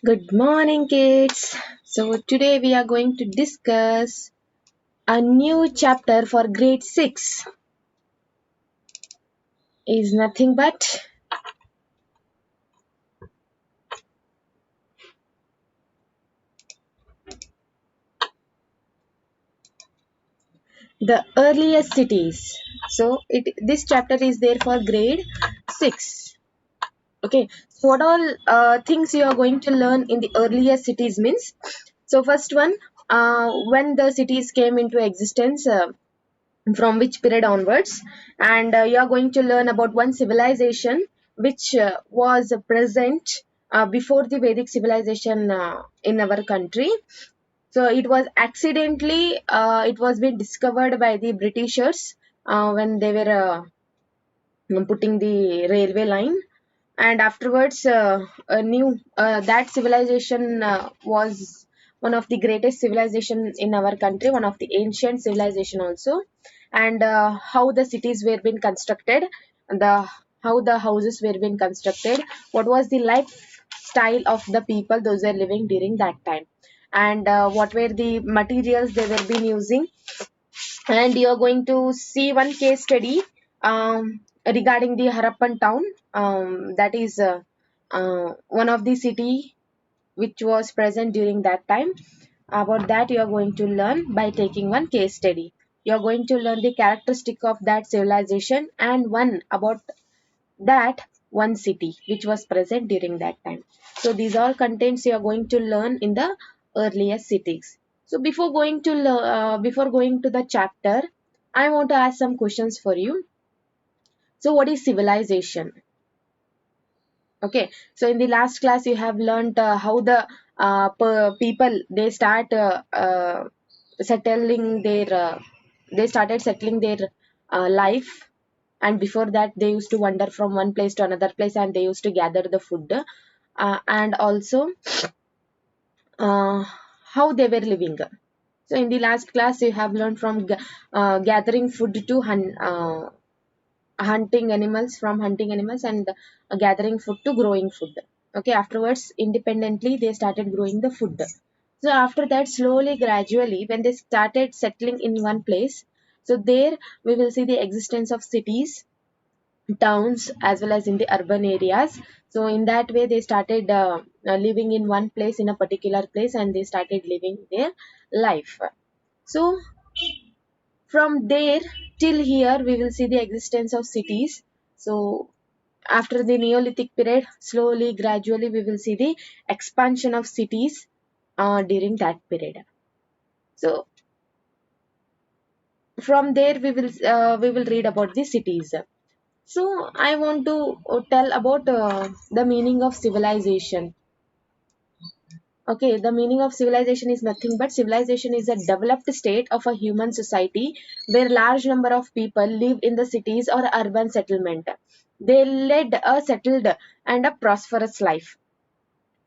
Good morning, kids. So, today we are going to discuss a new chapter for grade 6 is nothing but the earliest cities. So, this chapter is there for grade 6. Okay, so what all things you are going to learn in the earliest cities means? So, first one, when the cities came into existence, from which period onwards, and you are going to learn about one civilization which was present before the Vedic civilization in our country. So it was accidentally it was being discovered by the Britishers when they were putting the railway line, and afterwards a new that civilization was one of the greatest civilization in our country, one of the ancient civilization also. And how the cities were being constructed, the how the houses were being constructed, what was the lifestyle of the people those were living during that time, and what were the materials they were being using. And you're going to see one case study regarding the Harappan town, that is one of the city which was present during that time. About that you are going to learn by taking one case study. You are going to learn the characteristic of that civilization and one about that one city which was present during that time. So these all contents you are going to learn in the earliest cities. So before going to the chapter, I want to ask some questions for you. So what is civilization? Okay, so in the last class you have learned how the people they start settling their they started settling their life, and before that they used to wander from one place to another place and they used to gather the food, and also uh, how they were living. So in the last class you have learned from gathering food to hunting animals, from hunting animals, and gathering food to growing food. Okay, afterwards independently they started growing the food. So after that, slowly gradually when they started settling in one place, so there we will see the existence of cities, towns, as well as in the urban areas. So in that way they started living in one place, in a particular place, and they started living their life. So from there till here we will see the existence of cities. So after the Neolithic period, slowly gradually we will see the expansion of cities during that period. So from there we will read about the cities. So I want to tell about the meaning of civilization. Okay, the meaning of civilization is nothing but civilization is a developed state of a human society where large number of people live in the cities or urban settlement. They led a settled and a prosperous life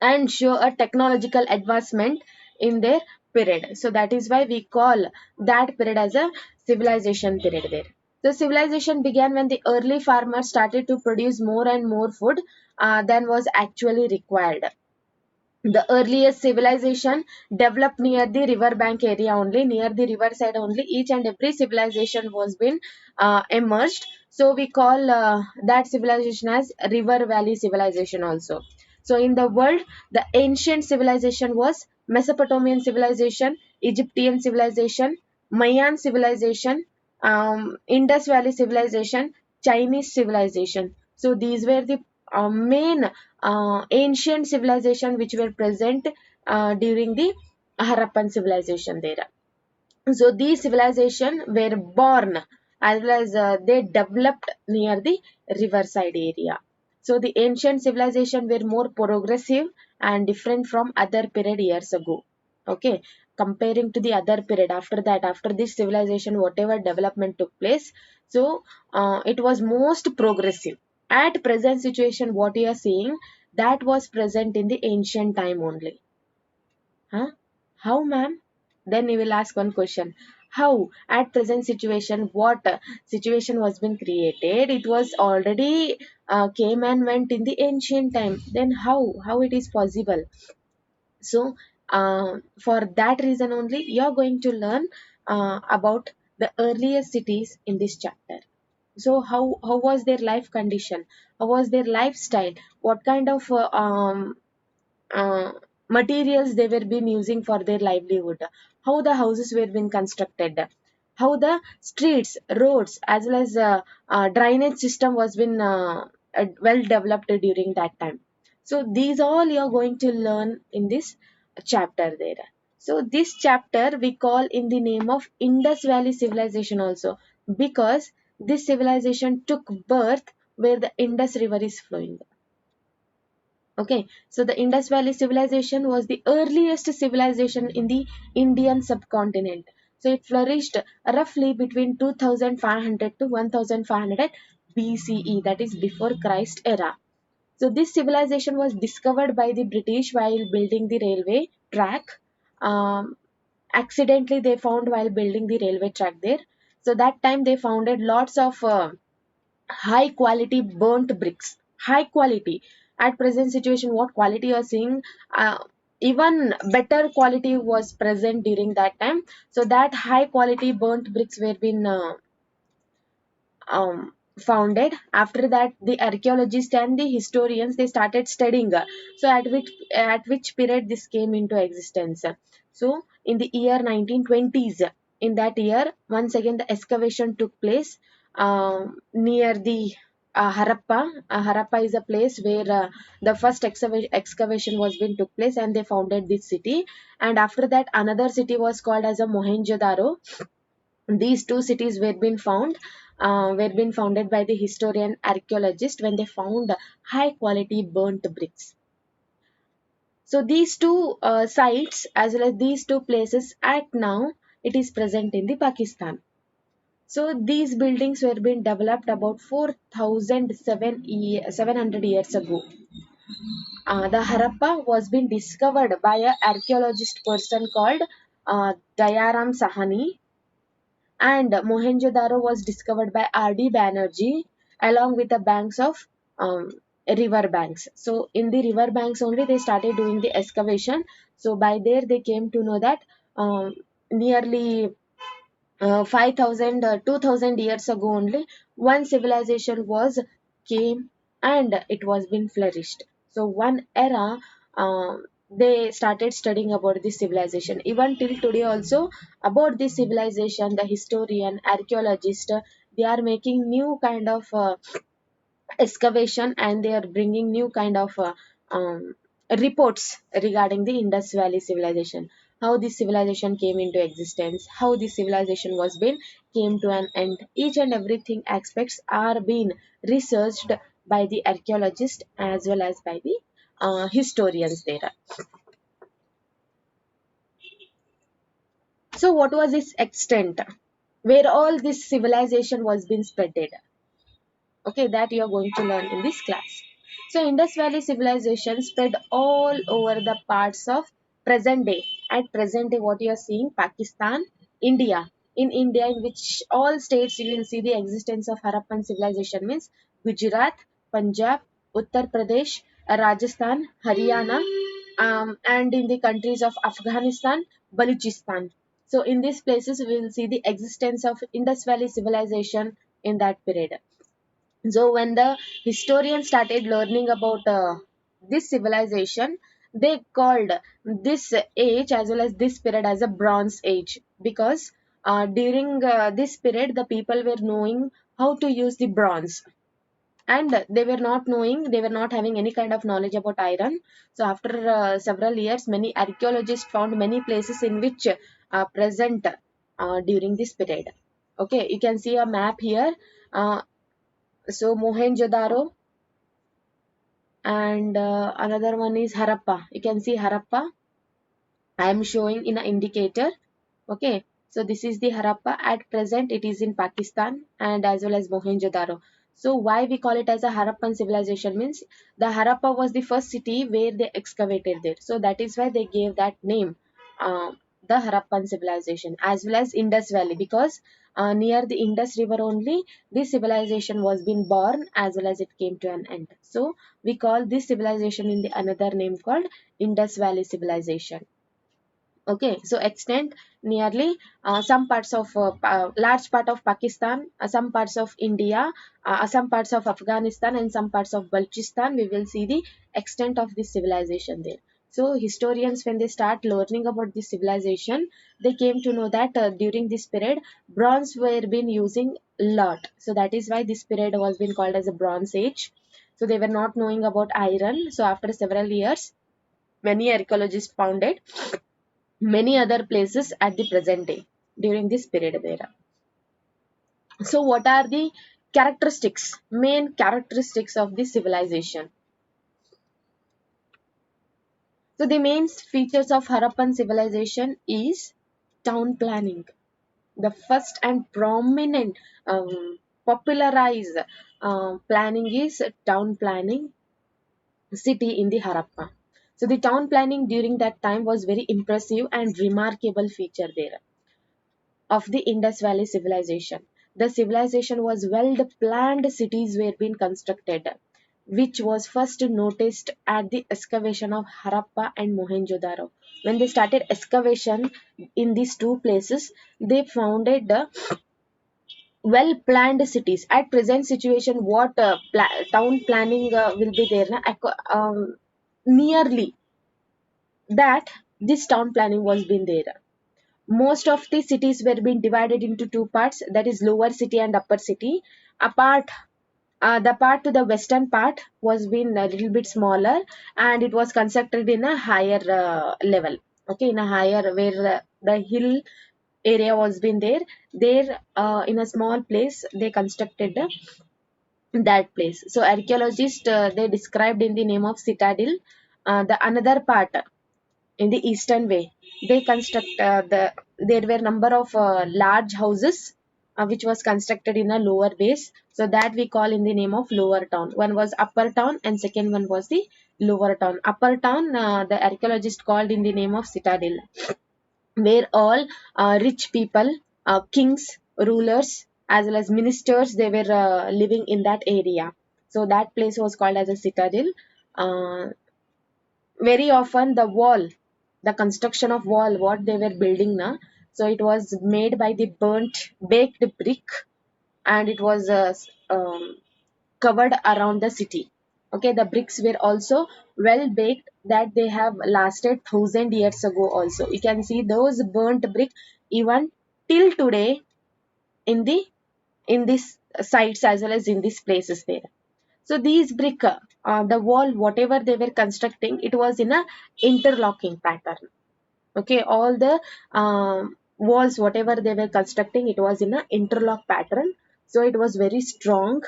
and show a technological advancement in their period. So that is why we call that period as a civilization period there. So civilization began when the early farmers started to produce more and more food than was actually required. The earliest civilization developed near the river bank area only, near the river side only. Each and every civilization was been emerged. So we call that civilization as river valley civilization also. So in the world, the ancient civilization was Mesopotamian civilization, Egyptian civilization, Mayan civilization, Indus Valley civilization, Chinese civilization. So these were the main ancient civilization which were present during the Harappan civilization there. So these civilization were born as well as they developed near the riverside area. So the ancient civilization were more progressive and different from other period years ago. Okay, comparing to the other period after that, after this civilization, whatever development took place, so it was most progressive. At present situation, what you are seeing, that was present in the ancient time only. Huh? How, ma'am? Then you will ask one question. How, at present situation, what situation was been created? It was already came and went in the ancient time. Then how? How it is possible? So for that reason only, you're going to learn about the earliest cities in this chapter. So how was their life condition, how was their lifestyle, what kind of uh, materials they were been using for their livelihood, how the houses were being constructed, how the streets, roads, as well as drainage system was been well developed during that time. So these all you are going to learn in this chapter there. So this chapter we call in the name of Indus Valley Civilization also, because this civilization took birth where the Indus River is flowing. Okay, so the Indus Valley civilization was the earliest civilization in the Indian subcontinent. So it flourished roughly between 2500 to 1500 BCE, that is before Christ era. So this civilization was discovered by the British while building the railway track. Um, Accidentally they found while building the railway track there. So that time they founded lots of high quality burnt bricks, high quality. At present situation what quality you are seeing, uh, even better quality was present during that time. So that high quality burnt bricks were been founded. After that the archaeologists and the historians they started studying, so at which period this came into existence. So in the year 1920s, in that year once again the excavation took place near the Harappa. Harappa is a place where the first excavation was been took place and they founded this city. And after that another city was called as a Mohenjo-daro. These two cities were been founded by the historian archaeologist when they found high quality burnt bricks. So these two sites as well as these two places at now it is present in the Pakistan. So these buildings were being developed about 4700 years ago. The Harappa was being discovered by a archaeologist person called Dayaram Sahani, and Mohenjo-daro was discovered by R.D. Banerjee along with the banks of um, river banks. So in the river banks only they started doing the excavation. So by there they came to know that nearly 5000 2000 years ago only one civilization was came and it was been flourished. So one era they started studying about this civilization. Even till today also about this civilization the historian archaeologist they are making new kind of excavation and they are bringing new kind of reports regarding the Indus Valley civilization, how this civilization came into existence, how this civilization was been came to an end. Each and everything aspects are being researched by the archaeologist as well as by the historians there. So what was its extent, where all this civilization was being spreaded? Okay, that you are going to learn in this class. So Indus Valley civilization spread all over the parts of present day. At present day what you are seeing, Pakistan, India. In India, in which all states you will see the existence of Harappan civilization means Gujarat, Punjab, Uttar Pradesh, Rajasthan, Haryana, and in the countries of Afghanistan, Baluchistan. So in these places we will see the existence of Indus Valley civilization in that period. So when the historians started learning about this civilization, they called this age as well as this period as a Bronze Age, because during this period the people were knowing how to use the bronze, and they were not knowing, they were not having any kind of knowledge about iron. So after several years many archaeologists found many places in which present during this period. Okay, you can see a map here. So Mohenjo-daro, and another one is Harappa. You can see Harappa. I am showing in an indicator. Okay. So this is the Harappa. At present, it is in Pakistan and as well as Mohenjo-daro. So why we call it as a Harappan civilization means the Harappa was the first city where they excavated there. So that is why they gave that name. the Harappan civilization, as well as Indus Valley, because near the Indus River only this civilization was being born as well as it came to an end. So we call this civilization in the another name called Indus Valley civilization. Okay, so extent nearly some parts of large part of Pakistan, some parts of India, some parts of Afghanistan, and some parts of Balochistan. We will see the extent of this civilization there. So historians, when they start learning about this civilization, they came to know that during this period, bronze were been using a lot. So that is why this period was been called as a Bronze Age. So they were not knowing about iron. So after several years, many archaeologists found it many other places at the present day during this period era. So, what are the main characteristics of this civilization? So, the main features of Harappan civilization is town planning. The first and prominent popularized planning is town planning city in the Harappa. So, the town planning during that time was very impressive and remarkable feature there of the Indus Valley civilization. The civilization was well planned cities were being constructed, which was first noticed at the excavation of Harappa and Mohenjo-daro. When they started excavation in these two places, they founded well planned cities. At present situation, what town planning will be there? Nearly that this town planning was been there. Most of the cities were being divided into two parts, that is lower city and upper city. Apart the part to the western part was been a little bit smaller, and it was constructed in a higher level, okay, in a higher where the hill area was been there in a small place they constructed that place. So archaeologists they described in the name of citadel the another part in the eastern way. They construct there were number of large houses which was constructed in a lower base, so that we call in the name of lower town. One was upper town and second one was the lower town. Upper town the archaeologist called in the name of citadel, where all rich people, kings, rulers, as well as ministers, they were living in that area. So that place was called as a citadel. Very often the wall, the construction of wall what they were building now, so it was made by the burnt baked brick, and it was covered around the city. Okay, the bricks were also well baked, that they have lasted 1,000 years ago also. You can see those burnt brick even till today in the in these sites as well as in these places there. So these brick, the wall, whatever they were constructing, it was in a interlocking pattern. Okay, all the walls, whatever they were constructing, it was in a interlock pattern. So it was very strong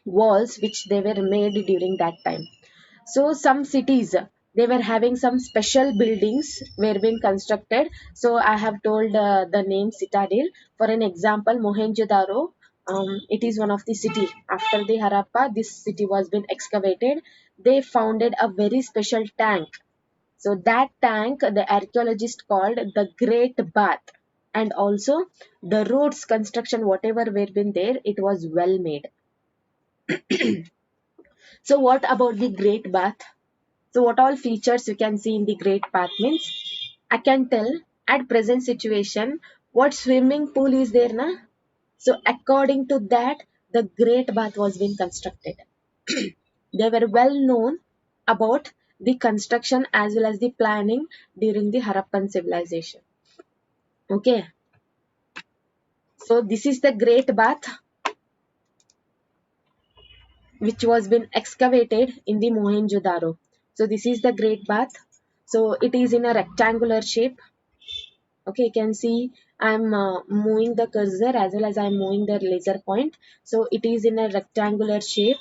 walls which they were made during that time. So some cities they were having some special buildings were being constructed. So I have told the name citadel. For an example, Mohenjo-daro, it is one of the city. After the Harappa, this city was been excavated. They founded a very special tank. So that tank the archaeologist called the Great Bath, and also the roads construction whatever were been there, it was well made. So what about the Great Bath? So what all features you can see in the Great Bath means, I can tell at present situation what swimming pool is there na. So according to that, the Great Bath was being constructed. They were well known about the construction as well as the planning during the Harappan civilization. Okay, so this is the Great Bath which was been excavated in the Mohenjo-daro. So this is the Great Bath. So it is in a rectangular shape. Okay, you can see I'm moving the cursor as well as I'm moving the laser point. So it is in a rectangular shape.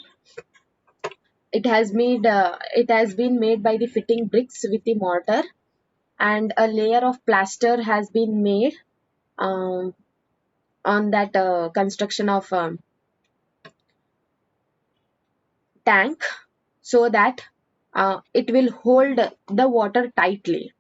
It has been made by the fitting bricks with the mortar, and a layer of plaster has been made um, on that construction of tank, so that it will hold the water tightly,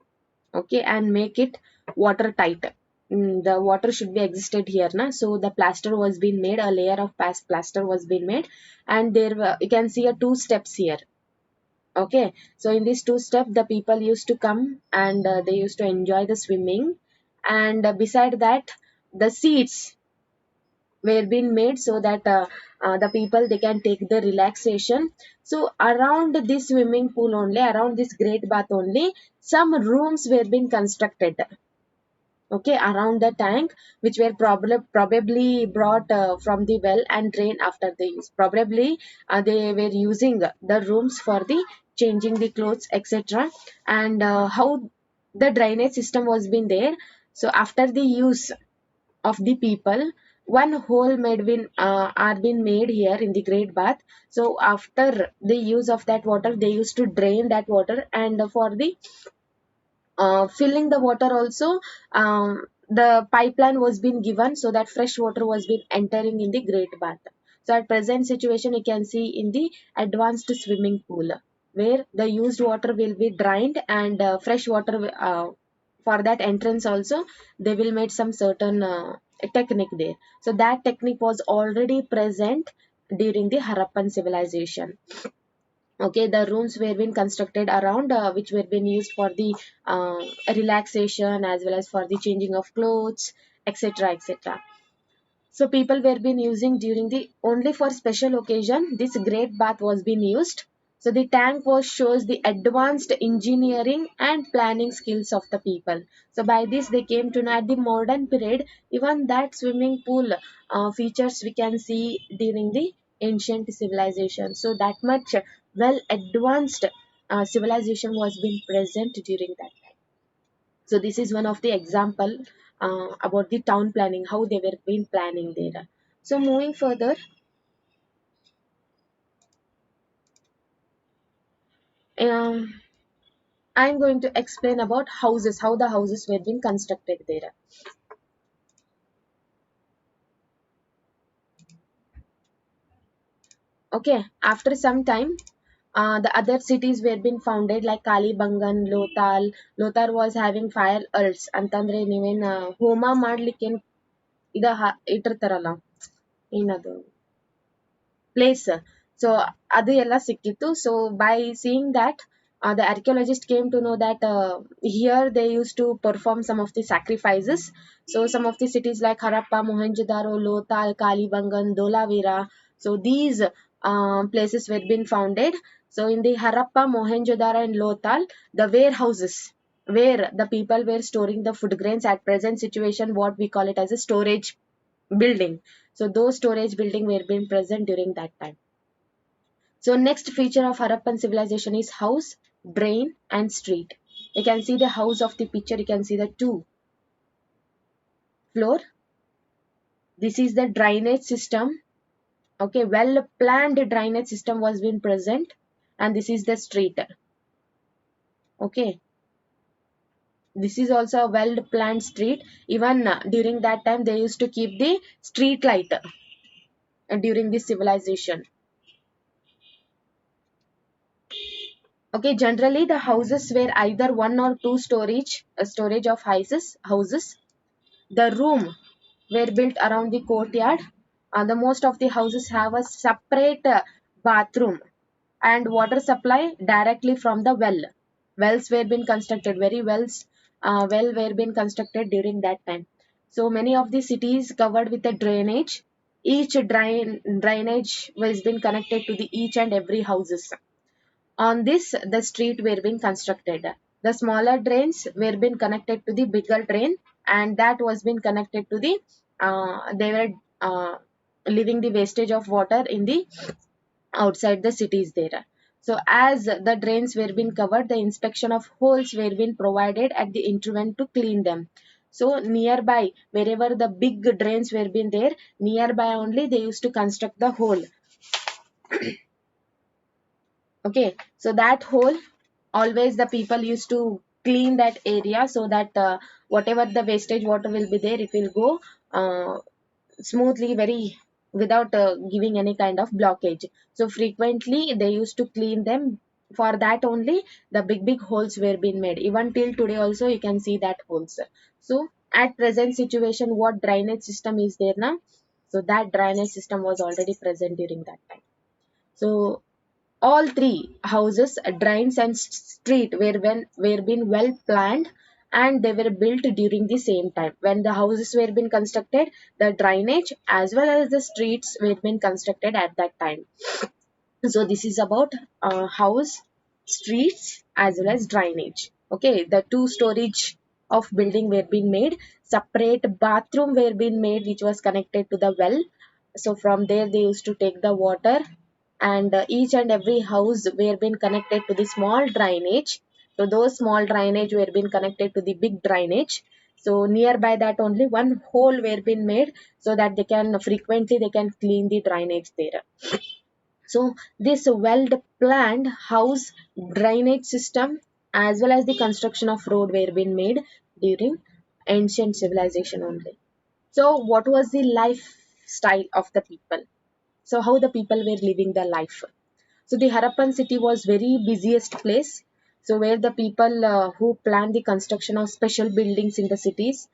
okay, and make it watertight. The water should be existed here, na. So the plaster was being made, a layer of plaster was being made, and there were, you can see a two steps here. Okay, so in these two steps, the people used to come and they used to enjoy the swimming, and beside that, the seats were being made so that the people they can take the relaxation. So around this swimming pool only, around this great bath only, some rooms were being constructed, okay, around the tank, which were probably brought from the well and drained after the use. Probably they were using the rooms for the changing the clothes, etc. And how the drainage system was been there. So after the use of the people, one hole made been are been made here in the great bath. So after the use of that water, they used to drain that water, and for the filling the water also, the pipeline was being given so that fresh water was being entering in the great bath. So at present situation, you can see in the advanced swimming pool, where the used water will be drained, and fresh water for that entrance also they will make some certain technique there. So that technique was already present during the Harappan civilization. Okay, the rooms were being constructed around, which were being used for the uh, relaxation as well as for the changing of clothes, etc., etc. So people were being using during the only for special occasion. This great bath was being used. So the tank was shows the advanced engineering and planning skills of the people. So by this they came to know at the modern period, even that swimming pool features we can see during the ancient civilization. So that much well advanced civilization was being present during that. So this is one of the example about the town planning, how they were been planning there. So moving further, um, I'm going to explain about houses, how the houses were being constructed there. Okay, after some time, the other cities were being founded like Kalibangan, Lothal. Lothar was having fire earths ಅಂತಂದ್ರೆ ನೀವೇನ್ ಹೋಮ ಮಾಡ್ಲಿಕ್ಕೆ ಇದ ಇಟ್ಟಿರ್ತಾರಲ್ಲ, ಏನದು place. So adu ella ಸಿಕ್ಕಿತ್ತು. So by seeing that, the archaeologist came to know that here they used to perform some of the sacrifices. So some of the cities like Harappa, Mohenjo-daro, Lothal, Kalibangan, Dolavira, so these places were been founded. So in the Harappa, Mohenjo-daro and Lothal, the warehouses where the people were storing the food grains, at present situation what we call it as a storage building. So those storage building were being present during that time. So next feature of Harappan civilization is house, drain and street. You can see the house of the picture, you can see the two floor. This is the drainage system. Okay, well planned drainage system was being present, and this is the street. Okay, this is also a well planned street. Even during that time they used to keep the street light during this civilization. Okay, generally the houses were either one or two storage of houses. The room were built around the courtyard. The most of the houses have a separate bathroom and water supply directly from the well. Wells were being constructed, very wells, well were being constructed during that time. So many of the cities covered with a drainage. Each drainage was been connected to the each and every houses. On this, the street were being constructed. The smaller drains were being connected to the bigger drain, and that was being connected to the they were leaving the wastage of water in the outside the cities there. So as the drains were being covered, the inspection of holes were being provided at the interval to clean them. So nearby, wherever the big drains were being there, nearby only they used to construct the hole. Okay, so that hole, always the people used to clean that area so that whatever the wastage water will be there, it will go smoothly, very without giving any kind of blockage. So frequently they used to clean them for that only the big holes were being made. Even till today also you can see that holes. So at present situation, what drainage system is there now? So that drainage system was already present during that time. So all three houses, drains and street were been well planned, and they were built during the same time. When the houses were being constructed, the drainage as well as the streets were being constructed at that time. So this is about house, streets as well as drainage. Okay, the two storage of building were being made. Separate bathroom were being made, which was connected to the well. So from there they used to take the water, and each and every house were being connected to the small drainage. So those small drainage were being connected to the big drainage. So nearby that only one hole were being made, so that they can frequently they can clean the drainage there. So this well planned house, drainage system as well as the construction of road were being made during ancient civilization only. So what was the lifestyle of the people? So how the people were living their life? So the Harappan city was very busiest place. So where the people who planned the construction of special buildings in the cities,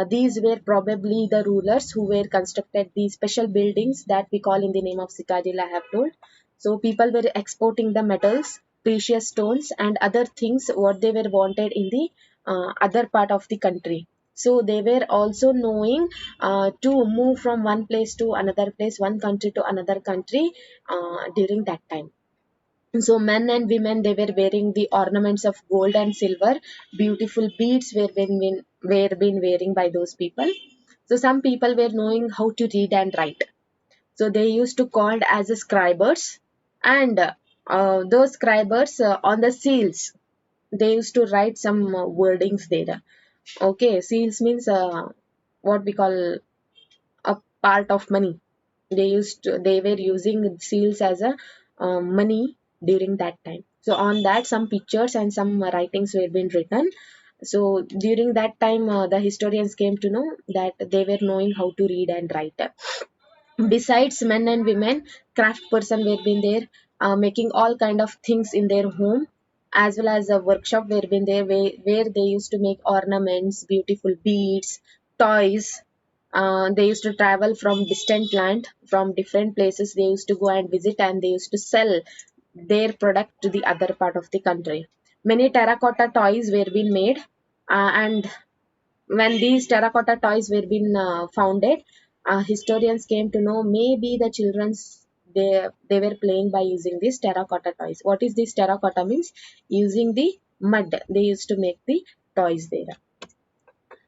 these were probably the rulers who were constructed these special buildings that we call in the name of citadel, I have told. So people were exporting the metals, precious stones and other things what they were wanted in the other part of the country. So they were also knowing to move from one place to another place, one country to another country during that time. So men and women they were wearing the ornaments of gold and silver. Beautiful beads were been wearing by those people. So some people were knowing how to read and write. So they used to called as a scribers, and those scribers on the seals they used to write some wordings there. Okay, seals means what we call a part of money. They were using seals as a money during that time. So on that some pictures and some writings were being written. So during that time the historians came to know that they were knowing how to read and write. Besides men and women, craft person were been there, making all kind of things in their home, as well as a workshop were been there where they used to make ornaments, beautiful beads, toys. They used to travel from distant land, from different places. They used to go and visit, and they used to sell their product to the other part of the country. Many terracotta toys were being made, and when these terracotta toys were being founded, historians came to know maybe the children's they were playing by using these terracotta toys. What is this terracotta means? Using the mud, they used to make the toys there.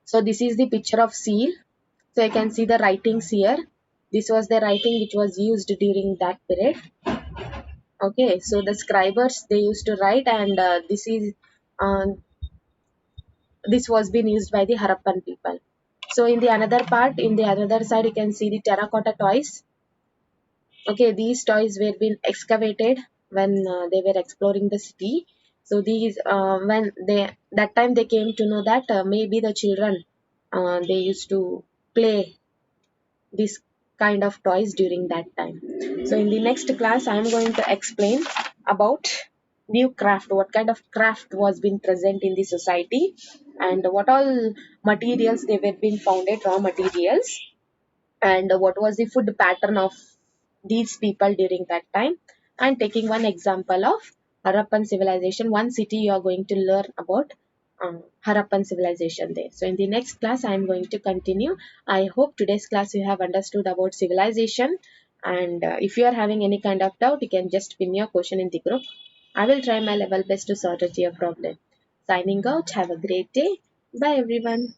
So this is the picture of seal. So you can see the writings here. This was the writing which was used during that period. Okay, so the scribers they used to write, and uh, this was being used by the Harappan people. So in the another part, in the another side, you can see the terracotta toys. Okay, these toys were being excavated when they were exploring the city. So these when they that time they came to know that maybe the children they used to play this kind of toys during that time. So in the next class, I am going to explain about new craft, what kind of craft was being present in the society, and what all materials they were being founded, raw materials, and what was the food pattern of these people during that time. And taking one example of Harappan civilization, one city you are going to learn about Harappan civilization there. So in the next class, I am going to continue. I hope today's class you have understood about civilization. And if you are having any kind of doubt, you can just pin your question in the group. I will try my level best to sort out your problem. Signing out. Have a great day. Bye everyone.